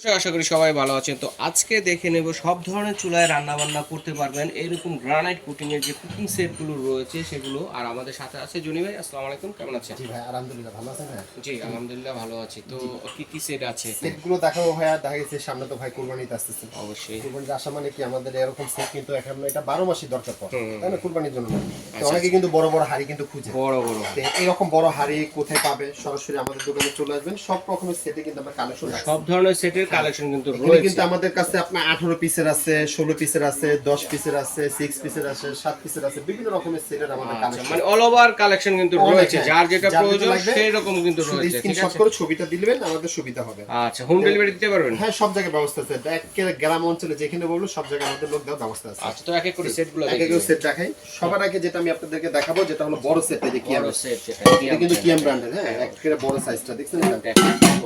আশা করি সবাই ভালো আছেন। তো আজকে দেখে নেব সব ধরনের চুলায় রান্না বান্না করতে পারবেন এরকম গ্রানাইট কুকিং এর যে কুকিং সেট গুলো রয়েছে সেগুলো। আর আমাদের সাথে আছে জনি ভাই। আসসালামু আলাইকুম, কেমন আছেন? জি ভাই, আলহামদুলিল্লাহ ভালো আছেন ভাই? জি আলহামদুলিল্লাহ ভালো আছি। তো কি কি সেট আছে? সেটগুলো দেখাবো ভাইয়া। দেখা গেছে সামনে তো ভাই কুরবানিতে আসতেছে। অবশ্যই কুরবানিতে আসা মানে কি আমাদের এরকম সেট কিন্তু এখন এটা 12 মাসই দরকার পড়ে, তাই না? কুরবানির জন্য না। তো অনেকে কিন্তু বড় বড় হাড়ি কিন্তু খুঁজে, বড় বড় তো এরকম বড় হাড়ি কোথায় পাবে? সরাসরি আমাদের দোকানে চলে আসবেন। সব রকমের সেটে কিন্তু আমরা কালেকশন আছে, সব ধরনের সেটের কালেকশন কিন্তু এখানে রয়েছে। কিন্তু আমাদের কাছে আপনার 18 পিসের আছে, 16 পিসের আছে, 10 পিসের আছে, 6 পিসের আছে, 7 পিসের আছে, বিভিন্ন রকমের সেটের আমাদের কালেকশন, মানে অল ওভার কালেকশন কিন্তু রয়েছে। যার যেটা প্রয়োজন সেই রকম কিন্তু শুধু রয়েছে। ঠিক স্ক্রিনশট আছে, করে ছবিটা দিলেন, আমাদের সুবিধা হবে। আচ্ছা হোম ডেলিভারি দিতে পারবেন? হ্যাঁ, সব জায়গায় ব্যবস্থা আছে। একেবারে গ্রাম অঞ্চলে যেখানে বলবো সব জায়গায় আমাদের লোক দেওয়ার ব্যবস্থা আছে। আচ্ছা, তো এক এক করে সেটগুলো এক এক সেট দেখাই। সবার আগে যেটা আমি আপনাদেরকে দেখাবো যেটা হলো বড় সেট, এই যে কিয়াম সেট, এটা কিন্তু কিয়াম ব্র্যান্ডের। হ্যাঁ, একেবারে বড় সাইজটা দেখছেন, এটা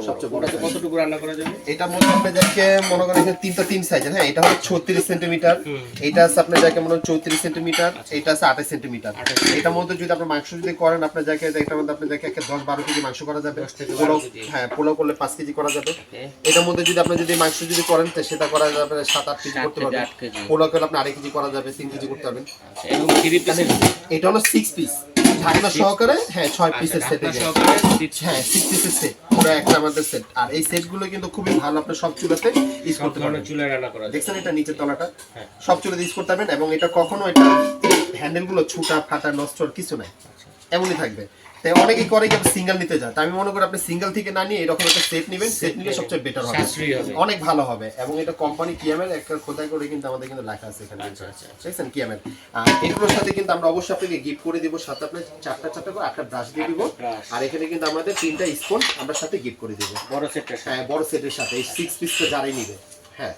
সবচেয়ে বড়। কতটুকু রান্না করা যাবে? এটার মধ্যে আপনি যাকে মনে করেন এখানে তিন সাইজের। হ্যাঁ, এটা হলো 36 সেন্টিমিটার, এটা আছে আপনার যাকে মনে হয় 34 সেন্টিমিটার, এটা আছে 28 সেন্টিমিটার। এটার মধ্যে যদি আপনি মাংস যদি করেন আপনার যাকে, এটার মধ্যে আপনি যাকে 10-12 কেজি মাংস করা যাবে। পোলাও, হ্যাঁ পোলাও করলে 5 কেজি করা যাবে। এটার মধ্যে যদি আপনি যদি মাংস যদি করেন তো সেটা করা যাবে 7-8 কেজি করতে পারবেন। পোলাও করলে আপনি 2.5 কেজি করা যাবে, 3 কেজি করতে পারবেন। এটা হলো 6 পিস ঢাকনা সহকারে। হ্যাঁ, 6 পিসের সেট। হ্যাঁ, 6 পিসের সেট পুরো একটা আমাদের সেট। আর এই সেটগুলো কিন্তু খুবই ভালো, আপনি সব চুলাতে ইউজ করতে পারবেন। চুলায় রান্না করা যায়। দেখছেন এটা নিচের তলাটা, সব চুলাতে ইউজ করতে পারবেন। এবং এটা কখনো এটা হ্যান্ডেলগুলো ছুটা ফাটা নষ্ট কিছু নাই, এমনই থাকবে। তাই অনেকেই করে কি সিঙ্গেল নিতে যায়, আমি মনে করি আপনি সিঙ্গেল থেকে না নিয়ে এরকম একটা সেট নেবেন। সেট নিলে সবচেয়ে বেটার হবে, অনেক ভালো হবে। এবং এটা কোম্পানি কিয়ামের একটা খোদাই করে কিন্তু আমাদের কিন্তু লেখা আছে এখানে, দেখছেন কিয়ামের। আর এগুলোর সাথে কিন্তু আমরা অবশ্যই আপনাকে গিফট করে দিব, সাথে আপনি চারটা করে 8টা ব্রাশ দিয়ে দিব। আর এখানে কিন্তু আমাদের 3টা স্পুন আমরা সাথে গিফট করে দিব বড় সেটের। হ্যাঁ, বড় সেটের সাথে এই 6 পিসটা যারাই নিবে। হ্যাঁ,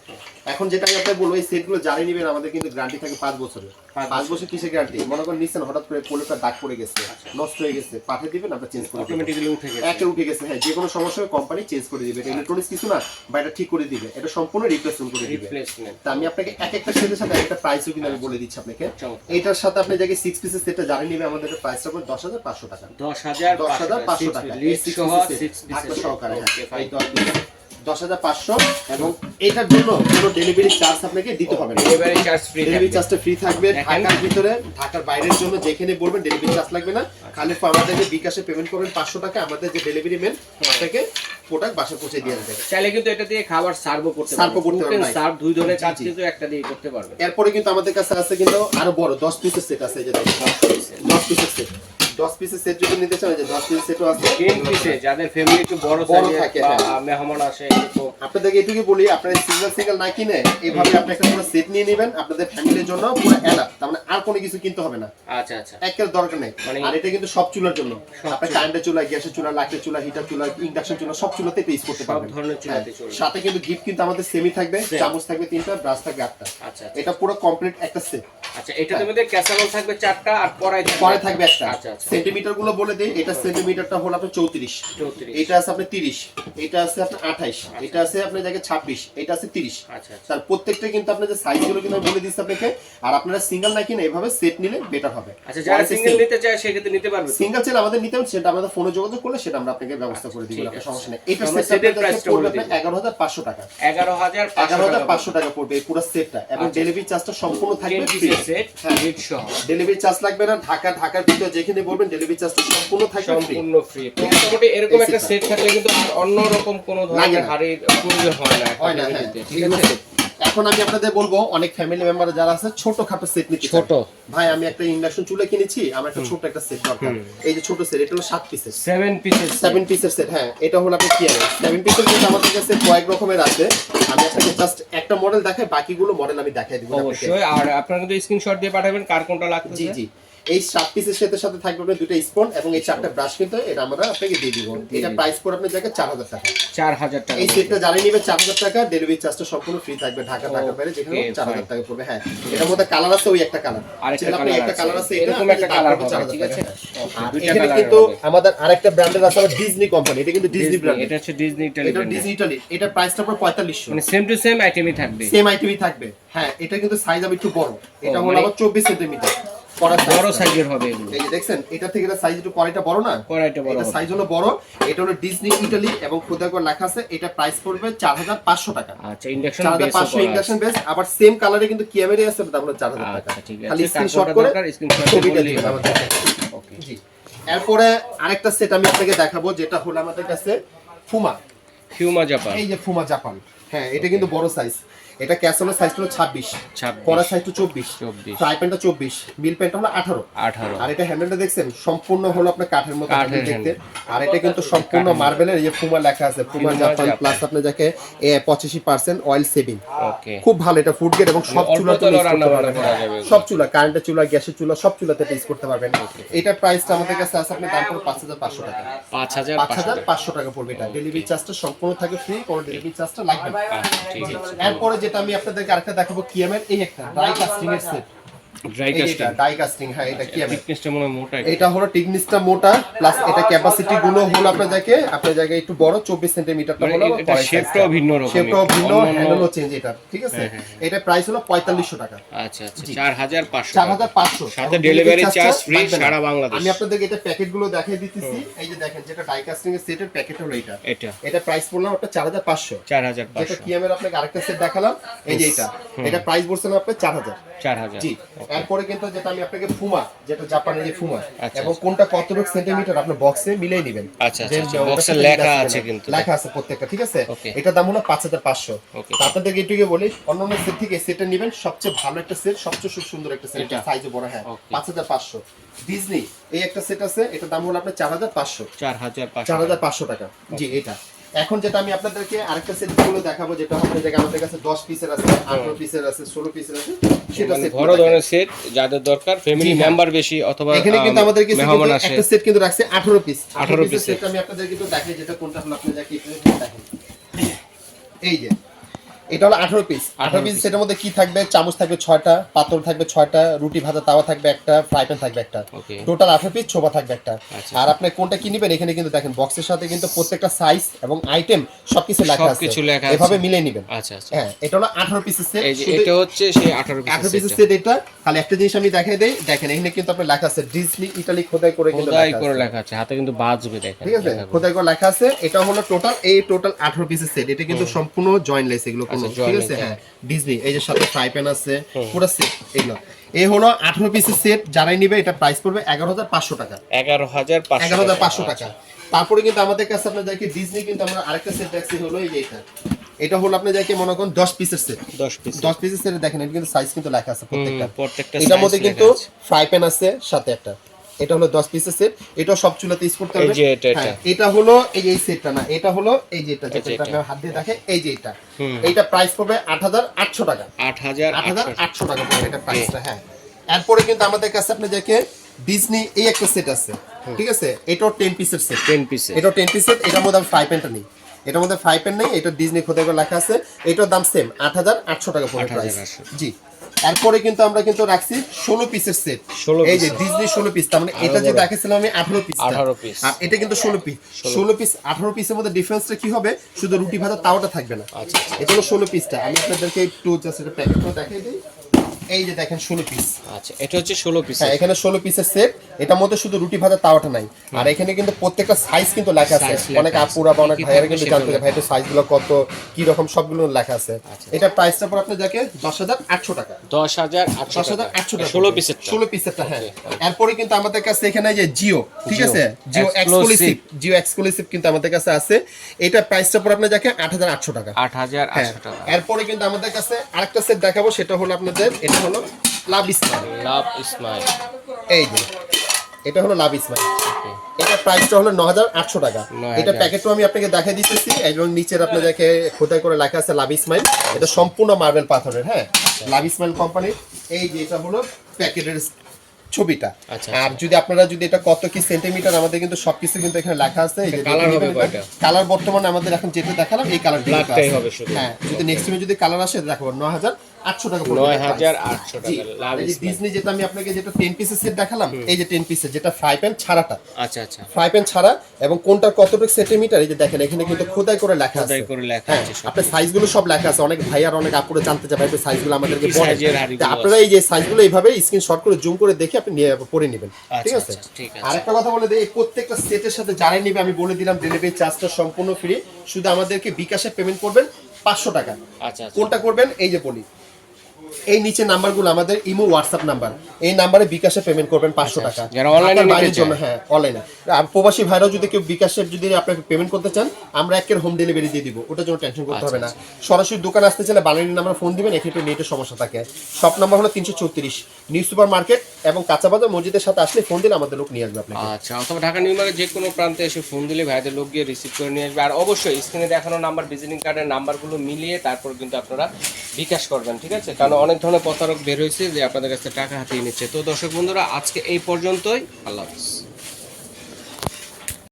এখন যেটা আমি আপনাকে বলবো, এই সেটগুলো জারি নেবেন আমাদের কিন্তু গ্যারান্টি থাকে 5 বছরের। 5 বছর কিসের গ্যারান্টি? মনে করেন নিচ্ছেন, হঠাৎ করে পোলোটা দাগ পড়ে গেছে, নষ্ট হয়ে গেছে, পাঠিয়ে দিবেন, আমরা চেঞ্জ করে অটোমেটিক্যালি উঠে গেছে। হ্যাঁ, যে কোনো সমস্যা কোম্পানি চেঞ্জ করে দিবে। এটা ইলেকট্রনিক্স কিছু না, বা এটা ঠিক করে দিবে, এটা সম্পূর্ণ রিপ্লেসমেন্ট করে দিবে। তা আমি আপনাকে এক একটা সেটের সাথে একটা প্রাইসও কিন্তু আমি বলে দিচ্ছি আপনাকে। এটার সাথে আপনি যাকে 6 পিসের সেটটা জারি নেবে আমাদের প্রাইসটা পড়বে 10,500 টাকা। 10,500 টাকা এই 6 পিসের সহকারে। হ্যাঁ, 10,500। এবং এটার জন্য কোনো ডেলিভারি চার্জ আপনাকে দিতে হবে না। ডেলিভারি চার্জটা ফ্রি থাকবে। ঢাকার ভিতরে, ঢাকার বাইরের জন্য যেখানে বলবেন ডেলিভারি চার্জ লাগবে না। খালি আমাদেরকে বিকাশে পেমেন্ট করবেন 500 টাকা। আমাদের যে ডেলিভারি ম্যান আপনাকে প্রোডাক্ট বাসায় পৌঁছে দিয়ে দেবে। চাইলে কিন্তু এটা দিয়ে খাবার সার্ভও করতে পারবেন। সার্ভ দুই ধরনের কাজ কিন্তু একটা দিয়ে করতে পারবেন। এরপরে কিন্তু আমাদের কাছে আছে কিন্তু আরো বড় 10 পিসের সেট আছে। এই যে 10 পিসের সেট, 10 পিসের সেট যদি নিতে চান, যে 10 পিসের সেটও আছে। 10 পিসে যাদের ফ্যামিলি একটু বড় থাকে বা মেহমান আসে, তো আপনাদেরকে এটুকু বলি, আপনারা সিঙ্গেল না কিনে এইভাবে আপনি একটা পুরো সেট নিয়ে নেবেন আপনাদের ফ্যামিলির জন্য, পুরো অ্যাডাপ্ট। তার মানে আর কোনো কিছু কিনতে হবে না। আচ্ছা আচ্ছা, একের দরকার নেই। আর এটা কিন্তু সব চুলার জন্য, আপনি কারেন্টের চুলা, গ্যাসের চুলা, লাইটের চুলা, হিটার চুলা, ইন্ডাকশন চুলা, সব চুলাতে ইউজ করতে পারবেন। সব ধরনের চুলাতে চলবে। সাথে কিন্তু গিফট কিন্তু আমাদের সেমি থাকবে, চামচ থাকবে 3টা, ব্রাশ থাকবে 8টা। আচ্ছা, এটা পুরো কমপ্লিট একটা সেট। আচ্ছা, এটার মধ্যে ক্যাসারোল থাকবে 4টা আর পরে থাকবে একটা। সেন্টিমিটার গুলো বলে দেই। এটা সেন্টিমিটারটা হলো আপনার 34, এটা আছে আপনার 30, এটা আছে আপনার 28, এটা আছে আপনার জায়গায় 26, এটা আছে 30। আচ্ছা, তার প্রত্যেকটা কিন্তু আপনাদের সাইজ গুলো কিন্তু বলে দিচ্ছি আপনাকে। আর আপনারা সিঙ্গেল না কিনে এইভাবে সেট নিলে বেটার হবে। আচ্ছা, যারা সিঙ্গেল নিতে চায় সেক্ষেত্রে নিতে পারবে। সিঙ্গেল চাইলে আমাদের নিতে হবে, সেটা আমাদের ফোনে যোগাযোগ করলে সেটা আমরা আপনাকে ব্যবস্থা করে দিব, আপনার সমস্যা নেই। এটা সেটের প্রাইসটা পড়বে আপনার 11,500 টাকা। 11,500 টাকা পড়বে এই পুরো সেটটা। এবং ডেলিভারি চার্জটা সম্পূর্ণ থাকবে ফ্রি। হ্যাঁ, ডেলিভারি চার্জ লাগবে না। ঢাকার ভিতরে যেখানে বলবেন ডেলিভারি চার্জটা সম্পূর্ণ থাকবে ফ্রি। মোটামুটি এরকম একটা সেট থাকলে কিন্তু অন্য রকম কোনো ধরনের হাড়ির প্রয়োজন হয় না। ঠিক আছে, এখন আমি আপনাদের বলবো, অনেক ফ্যামিলি মেম্বার যারা আছে ছোট খাটো সেট নিতে ছোট ভাই, আমি একটা ইন্ডাকশন চুলা কিনেছি, আমার একটা ছোট একটা সেট দরকার। এই যে ছোট সেট, এটা হলো 7 পিসের 7 পিসের সেট। হ্যাঁ, এটা হলো আপনি কি আছে 7 পিসের কিন্তু আমাদের কাছে কয়েক রকমের আছে। আমি আপনাকে জাস্ট একটা মডেল দেখাই, বাকিগুলো মডেল আমি দেখাই দিব অবশ্যই। আর আপনারা কিন্তু স্ক্রিনশট দিয়ে পাঠাবেন কার কোনটা লাগতেছে। জি জি, এই 7 পিসের সাথে থাকবে আপনার 2টা স্পুন এবং এই 4টা ব্রাশ কিন্তু এটা আমরা আপনাকে দিয়ে দিব। এটা প্রাইস পড়ে আপনার জায়গায় 4,000 টাকা। 4,000 টাকা। এই সেটটা জানি নিবে 4,000 টাকা। ডেলিভারি চার্জটা সম্পূর্ণ ফ্রি থাকবে। ঢাকার বাইরে যেখানে 4,000 টাকা পড়বে। হ্যাঁ, এটার মধ্যে কালার আছে, ওই একটা কালার, একটা কালার আছে, এরকম একটা কালার হবে, ঠিক আছে। আর এখানে কিন্তু আমাদের আরেকটা ব্র্যান্ডের আছে, ডিজনি কোম্পানি। এটা কিন্তু ডিজনি ব্র্যান্ড। এটা হচ্ছে ডিজনি ইতালি। এটা ডিজনি ইতালি। এটা প্রাইসটা পড়ে 4500। মানে সেম টু সেম আইটেমই থাকবে। সেম আইটেমই থাকবে। হ্যাঁ, এটা কিন্তু সাইজ আবার একটু বড়। এটা হলো আবার 24 সেন্টিমিটার। কড়া বড় সাইজের হবে এগুলো। এই যে দেখছেন এটা থেকে এটা সাইজ একটু কড়াইটা বড় না, কড়াইটা বড় এটা হবে। সাইজ হলো বড়। এটা হলো ডিজনি ইটালি এবং খোদাই করে লেখা আছে। এটা প্রাইস পড়বে 4500 টাকা। আচ্ছা, ইন্ডাকশন বেস 4500 ইন্ডাকশন বেস। আবার সেম কালারে কিন্তু কিয়ামেরই আছে, দাম হলো 4000 টাকা। আচ্ছা ঠিক আছে, খালি স্ক্রিনশট করে স্ক্রিনশট ছবিটা করলেই দিবেন হবে। আমাদের। ওকে, জি, এরপরে আরেকটা সেট আমি আপনাকে দেখাবো, যেটা হলো আমাদের কাছে ফুমা। ফিউমা জাপান। এই যে ফুমা জাপান, হ্যাঁ এটা কিন্তু বড় সাইজ। এটা ক্যাসেলের সাইজ হলো 26, 26, কড়া সাইজ হলো 24, 24, ফ্রাই প্যানটা 24, মিল প্যানটা হলো 18। 18। আর এটা হ্যান্ডেলটা দেখছেন সম্পূর্ণ হলো আপনার কাঠের মতো কাঠের হ্যান্ডেল দেখতে। হ্যান্ডেল। আর এটা কিন্তু সম্পূর্ণ মার্বেলের, এই যে ফুমা লেখা আছে, ফুমা ফুমা জাপান জাপান। প্লাস আপনি যাকে 85% অয়েল সেভিং। ওকে, খুব ভালো, এটা ফুড গ্রেড এবং সব অল্প চুলাতে তেলেও ইউজ করতে রান্না পারবেন। করা যাবে। সব চুলা, কারেন্টের চুলা, গ্যাসের চুলা, সব চুলাতে ইউজ করতে পারবেন। এটার প্রাইসটা আমাদের কাছে আছে আপনার দাম পড়বে 5500 টাকা। 5500 টাকা পড়বে। এটা ডেলিভারি চার্জটা সম্পূর্ণ থাকে ফ্রি, কোনো ডেলিভারি চার্জটা লাগবে না। ঠিক আছে। এরপরে যেটা আমি আপনাদেরকে আরেকটা দেখাবো, কিয়ামের এই একটা ড্রাই কাস্টিং এর set. Dry casting. Die casting, হ্যাঁ এটা কিয়ামের। থিকনেসটা মনে হয় মোটা। এটা হলো টিকনিসটা মোটা, প্লাস এটা ক্যাপাসিটি গুলো হলো আপনার জায়গায় একটু বড়, 24 সেন্টিমিটারটা মানে হলো। এটা শেপটাও ভিন্ন রকম। শেপটাও ভিন্ন, হ্যান্ডেলও চেঞ্জ এটা, ঠিক আছে। এটা প্রাইস হলো 4500 টাকা। আচ্ছা আচ্ছা, 4500। 4500 সাথে ডেলিভারি চার্জ ফ্রি সারা বাংলাদেশ। আমি আপনাদেরকে এটা প্যাকেট গুলো দেখিয়ে দিতেছি। এই যে দেখেন, যেটা ডাই কাস্টিং এর সেটের প্যাকেট হলো এটা। এটা প্রাইস পড়লো আপনার 4500। 4500। যেটা কিয়ামের আপনাকে আরেকটা সেট দেখালাম, এই যে এটা প্রাইস পড়ছে না আপনার 4000। 4000। জি, এরপরে কিন্তু যেটা আমি আপনাকে ফুমা, যেটা জাপানের যে ফুমা, আচ্ছা, এবং কোনটা কতটুকু সেন্টিমিটার আপনি বক্সে মিলিয়ে নেবেন। আচ্ছা আচ্ছা, বক্সে লেখা আছে কিন্তু। লেখা আছে প্রত্যেকটা, ঠিক আছে। ওকে। এটা দাম হলো 5500। ওকে। তো আপনাদেরকে এটুকু বলি, অন্যান্য সেট থেকে সেটটা নেবেন, সবচেয়ে ভালো একটা সেট, সবচেয়ে সুন্দর একটা সেট, এটা? সাইজে বড়, হ্যাঁ। ওকে। 5500। ডিজনি এই একটা সেট আছে, এটা দাম হলো আপনার 4500। 4500। 4500 টাকা। জি, এটা। এখন যেটা আমি আপনাদেরকে আরেকটা সেট গুলো দেখাবো, যেটা আপনাদের জায়গায় আমাদের কাছে 10 পিসের আছে, 18 পিসের আছে, 16 পিসের আছে, সেটা মানে সেট বড় ধরনের সেট যাদের দরকার, ফ্যামিলি জি, হ্যাঁ। মেম্বার বেশি অথবা এখানে কিন্তু আমাদের কিছু মেহমান আসে। একটা সেট কিন্তু রাখছে 18 পিস। 18 পিসের পিসের। সেট আমি আপনাদেরকে একটু দেখাই, যেটা কোনটা হলো আপনাদের কি দেখেন। এই যে এটা হলো 18 পিস। 18 পিস সেটার মধ্যে কি থাকবে? চামচ থাকবে 6টা, পাতল থাকবে 6টা, রুটি ভাজা তাওয়া থাকবে একটা, ফ্রাই প্যান থাকবে একটা। ওকে। টোটাল 18 পিস ছোবা থাকবে একটা। আচ্ছা। আর আপনি কোনটা কি নেবেন, এখানে কিন্তু দেখেন বক্সের সাথে কিন্তু প্রত্যেকটা সাইজ এবং আইটেম সবকিছু লেখা আছে, সবকিছু লেখা আছে। এভাবে মিলিয়ে নেবেন। আচ্ছা আচ্ছা, হ্যাঁ, এটা হলো 18 পিসের সেট। এই যে এটা হচ্ছে সেই 18 18 পিসের পিসের সেট। সেট এটা। খালি একটা জিনিস আমি দেখাই দেই, দেখেন এখানে কিন্তু আপনার লেখা আছে ডিজনি ইতালি খোদাই করে কিন্তু খোদাই লেখা করে আছে। লেখা আছে, হাতে কিন্তু বাজবে দেখেন। ঠিক আছে, খোদাই করে লেখা আছে। এটা হলো টোটাল 18 পিসের সেট। এটা কিন্তু সম্পূর্ণ জয়েন্টলেস এগুলো কোনো, আচ্ছা, ঠিক আছে। jointless, হ্যাঁ, ডিজনি এই যে সাথে ফ্রাই প্যান আছে, পুরো সেট এগুলো। এই হলো 18 পিসের সেট। যারাই নিবে এটা প্রাইস পড়বে 11500 টাকা। 11500 টাকা। তারপরে কিন্তু আমাদের কাছে আপনার দেখি ডিজনি কিন্তু আমরা আরেকটা সেট দেখছি, হলো এই যে এটা। এটা হলো আপনি যাকে মনে করেন 10 পিসের সেট। 10 পিস। 10 পিসের সেট দেখেন, এটা কিন্তু সাইজ কিন্তু লেখা আছে প্রত্যেকটা। প্রত্যেকটা এটার মধ্যে size কিন্তু লেখা আছে। ফ্রাই প্যান আছে সাথে একটা। এটা হলো 10 পিসের সেট। এটা সব চুলাতে ইউজ করতে পারবে। এই যে এটা, হ্যাঁ, এটা হলো এই যে এই সেটটা না, এটা হলো এই যে এটা, যেটা এটা। আপনি হাত দিয়ে দেখে, এই যে এটা। এইটা প্রাইস পড়বে 8800 টাকা। 8800 টাকা পড়বে এটা প্রাইসটা। হ্যাঁ, এরপরে কিন্তু আমাদের কাছে আপনি দেখে ডিজনি এই একটা সেট আছে, ঠিক আছে। এটাও 10 পিসের সেট। 10 পিসের। এটাও 10 পিসের। এটার মধ্যে ফ্রাই প্যানটা নেই, এটার মধ্যে ফ্রাই প্যান নেই। এটা ডিজনি খোদাই করে লেখা আছে। এটার দাম সেম 8800 টাকা পড়বে প্রাইস। 8800। জি, এরপরে কিন্তু আমরা কিন্তু রাখছি 16 পিসের সেট। 16 এই যে পিসের। ডিজনি 16 পিস, তার মানে এটা যে বড়। দেখাছিলাম আমি 18 পিস। 18 পিস। আর এটা কিন্তু 16 পিস। 16 পিস 18 পিসের মধ্যে ডিফারেন্সটা কি হবে? শুধু রুটি ভাজা তাওয়াটা থাকবে না। আচ্ছা। এটা হলো 16 পিসটা। আমি আপনাদেরকে একটু জাস্ট এটা প্যাকেটটা দেখাই দিই। এই যে দেখেন 16 পিস। আচ্ছা, এটা হচ্ছে 16 পিস। হ্যাঁ, এখানে 16 পিসের সেট। এটার মধ্যে শুধু রুটি ভাজা তাওয়াটা নাই। আর এখানে কিন্তু প্রত্যেকটা সাইজ কিন্তু লেখা আছে। Size লেখা অনেক আছে। আপুরা বা অনেক কি কি ভাইয়ারা থাকবে কিন্তু সেটা জানতে চায়, ভাই এটা সাইজগুলো কত, কি রকম, সবগুলো লেখা আছে। এটা প্রাইসটা পড়ে আপনাদেরকে 10800 টাকা। 10800 10800 টাকা। 16 পিসের। 16 পিসেরটা, হ্যাঁ। এরপরে কিন্তু আমাদের কাছে এখানে যে জিও, ঠিক আছে, জিও এক্সক্লুসিভ কিন্তু আমাদের কাছে আছে। এটা প্রাইসটা পড়ে আপনাদেরকে 8800 টাকা। 8800 টাকা। এরপরে কিন্তু আমাদের কাছে আরেকটা সেট দেখাবো, সেটা হলো আপনাদের, এটা হলো লাভ ইসমাইল। লাভ ইসমাইল। এই যে এটা হলো লাভ ইসমাইল। এটা প্রাইসটা হলো 9800 টাকা। 9000 এটা প্যাকেটও আমি আপনাকে দেখাই দিতেছি, এবং নিচের আপনাদেরকে খোদাই করে লেখা আছে লাভ ইসমাইল। এটা সম্পূর্ণ মার্বেল পাথরের, হ্যাঁ, লাভ ইসমাইল কোম্পানির। এই যে এটা হলো প্যাকেটের ছবিটা। আচ্ছা। আর যদি আপনারা যদি এটা কত কি সেন্টিমিটার, আমাদের কিন্তু সবকিছু কিন্তু এখানে লেখা আছে। এই যে কালার হবে কয়টা? কালার বর্তমানে আমাদের এখন যেটা দেখালাম এই কালার ব্ল্যাকটাই হবে শুধু। হ্যাঁ, যদি নেক্সট টাইমে যদি কালার আসে দেখাবো 9800 টাকা পড়বে। 9800 জি, টাকা। লাভ এই যে ইসমাইল। ডিজনি যেটা আমি আপনাকে যেটা 10 পিসের সেট দেখালাম, এই যে 10 পিসের, যেটা ফ্রাই প্যান ছাড়াটা, আচ্ছা আচ্ছা, ফ্রাই প্যান ছাড়া, এবং কোনটা কতটুকু সেন্টিমিটার, এই যে দেখেন এখানে কিন্তু খোদাই করে লেখা আছে। খোদাই করে লেখা হ্যাঁ, আছে সব। আপনার সাইজগুলো সব লেখা আছে। অনেক ভাইয়ার অনেক আপুরে জানতে চায় ভাই সাইজগুলো আমাদেরকে কি বলেন। সাইজের হাঁড়িগুলো তা আপনারা এই যে সাইজগুলো এইভাবে স্ক্রিনশট করে জুম করে দেখে আপনি নিয়ে পরে নেবেন, ঠিক আচ্ছা, আছে? আচ্ছা, ঠিক আছে। আরেকটা কথা বলে দিই, এই প্রত্যেকটা সেটের সাথে যারাই নিবে আমি বলে দিলাম ডেলিভারি চার্জটা সম্পূর্ণ ফ্রি, শুধু আমাদেরকে বিকাশে পেমেন্ট করবেন 500 টাকা। আচ্ছা, আচ্ছা। কোনটা করবেন এই যে বলি, এই নিচে নাম্বারগুলো আমাদের ইমো হোয়াটসঅ্যাপ নাম্বার, এই নাম্বারে বিকাশে পেমেন্ট করবেন 500 টাকা। যারা অনলাইনে ঢাকার নিতে বাইরের চায়। জন্য হ্যাঁ অনলাইনে, আর প্রবাসী ভাইরাও যদি কেউ বিকাশে যদি আপনাকে পেমেন্ট করতে চান আমরা একের হোম ডেলিভারি দিয়ে দিব, ওটার জন্য টেনশন করতে হবে না। সরাসরি দোকানে আসতে চাইলে বানানি নাম্বার ফোন দিবেন, এক্ষেত্রে নেটের সমস্যা থাকে। শপ নাম্বার হলো 334 নিউ সুপার মার্কেট এবং কাঁচাবাজার মসজিদের সাথে আসলে ফোন দিলে আমাদের লোক নিয়ে আসবে আপনাকে। আচ্ছা, অথবা ঢাকা নিউ মার্কেট যে কোনো প্রান্তে এসে ফোন দিলে ভাইদের লোক গিয়ে রিসিভ করে নিয়ে আসবে। আর অবশ্যই স্ক্রিনে দেখানো নাম্বার, ভিজিটিং কার্ডের নাম্বারগুলো মিলিয়ে তারপর কিন্তু আপনারা বিকাশ করবেন, ঠিক আছে? কারণ অনেক ধরনের প্রতারক বের হয়েছে যে আপনাদের কাছে টাকা হাতিয়ে নিচ্ছে। তো দর্শক বন্ধুরা, আজকে এই পর্যন্তই। আল্লাহ হাফিজ।